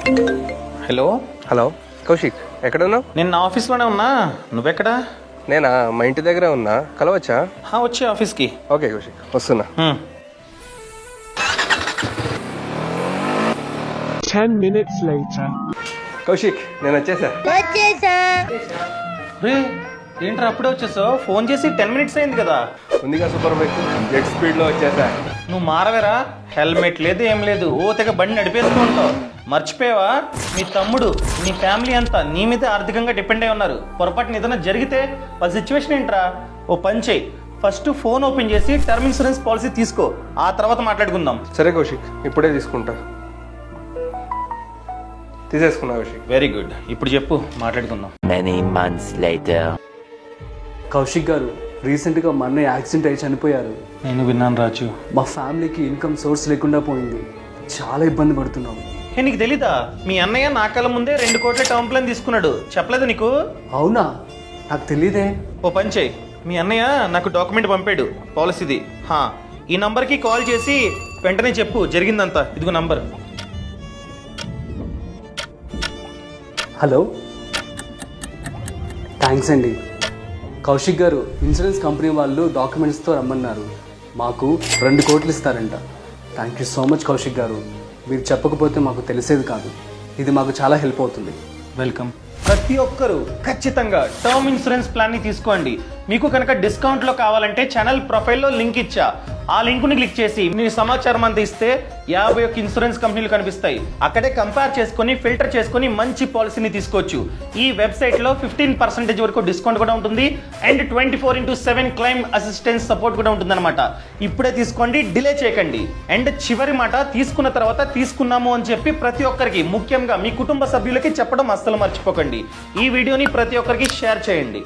Hello hello Kaushik, ఎక్కడ ఉన్నావు? నేను నా ఆఫీస్లోనే ఉన్నా. నువ్వెక్కడా? నేనా, మా ఇంటి దగ్గరే ఉన్నా. కలవచ్చా? వచ్చే ఆఫీస్కి. ఓకే కౌశిక్, వస్తున్నా. 10 minutes later. కౌశిక్, నేను వచ్చేసా. రే ఏంట్రా అప్పుడే వచ్చేసావు? ఫోన్ చేసి 10 minutes అయింది కదా. ఉందిగా సూపర్ బైక్, జెట్ స్పీడ్ లో వచ్చేసా. నువ్వు మారవేరా? హెల్మెట్ లేదు ఏం లేదు, ఓ తెగ బండి నడిపేస్తూ ఉంటావు. మర్చిపోయావా? మీ తమ్ముడు నీ ఫ్యామిలీ అంతా నీ మీదే ఆర్థికంగా డిపెండ్ అయి ఉన్నారు. పొరపాటున ఏదైనా జరిగితే వాళ్ళ సిచ్యువేషన్ ఏంట్రా? ఓ పని చేయి, ఫస్ట్ ఫోన్ ఓపెన్ చేసి టర్మ్ ఇన్సూరెన్స్ పాలసీ తీసుకో, ఆ తర్వాత మాట్లాడుకుందాం. సరే కౌశిక్, ఇప్పుడే తీసుకుంటా. తీసేసుకున్నా కౌశిక్. వెరీ గుడ్, ఇప్పుడు చెప్పు, మాట్లాడుకుందాం. Many months later. కౌశిక్ గారు, రీసెంట్గా మా అన్నయ్య యాక్సిడెంట్ అయ్యి చనిపోయారు. నేను విన్నాను రాజు. మా ఫ్యామిలీకి ఇన్కమ్ సోర్స్ లేకుండా పోయింది. చాలా ఇబ్బంది పడుతున్నాం. నీకు తెలీదా? మీ అన్నయ్య నా కళ్ళ ముందే 2 కోట్ల టర్మ్ ప్లాన్ తీసుకున్నాడు. చెప్పలేదు నీకు? అవునా? నాకు తెలీదే. ఓ పని చేయి, మీ అన్నయ్య నాకు డాక్యుమెంట్ పంపాడు పాలసీది. ఈ నంబర్కి కాల్ చేసి వెంటనే చెప్పు జరిగిందంతా. ఇదిగో నంబర్. హలో, థ్యాంక్స్ అండి. కౌశిక్ గారు, ఇన్సూరెన్స్ కంపెనీ వాళ్ళు డాక్యుమెంట్స్తో రమ్మన్నారు. మాకు 2 కోట్లు ఇస్తారంట. Thank you so much Kaushik గారు. మీరు చెప్పకపోతే మాకు తెలిసేది కాదు. ఇది మాకు చాలా హెల్ప్ అవుతుంది. వెల్కమ్. ప్రతి ఒక్కరూ ఖచ్చితంగా టర్మ్ ఇన్సూరెన్స్ ప్లాన్ని తీసుకోండి. మీకు కనుక డిస్కౌంట్లో కావాలంటే ఛానల్ ప్రొఫైల్లో లింక్ ఇచ్చా, ఆ లింక్ని క్లిక్ చేసి మీ సమాచారం అంతా ఇస్తే 51 ఇన్సూరెన్స్ కంపెనీలు కనిపిస్తాయి. అక్కడే కంపేర్ చేసుకొని ఫిల్టర్ చేసుకొని మంచి పాలసీని తీసుకోవచ్చు. ఈ వెబ్సైట్లో 15% వరకు డిస్కౌంట్ కూడా ఉంటుంది అండ్ 24/7 క్లైమ్ అసిస్టెన్స్ సపోర్ట్ కూడా ఉంటుందన్నమాట. ఇప్పుడే తీసుకోండి, డిలే చేయకండి. అండ్ చివరి మాట, తీసుకున్న తర్వాత తీసుకున్నాము అని చెప్పి ప్రతి ఒక్కరికి, ముఖ్యంగా మీ కుటుంబ సభ్యులకి చెప్పడం అస్సలు మర్చిపోకండి. ఈ వీడియోని ప్రతి ఒక్కరికి షేర్ చేయండి.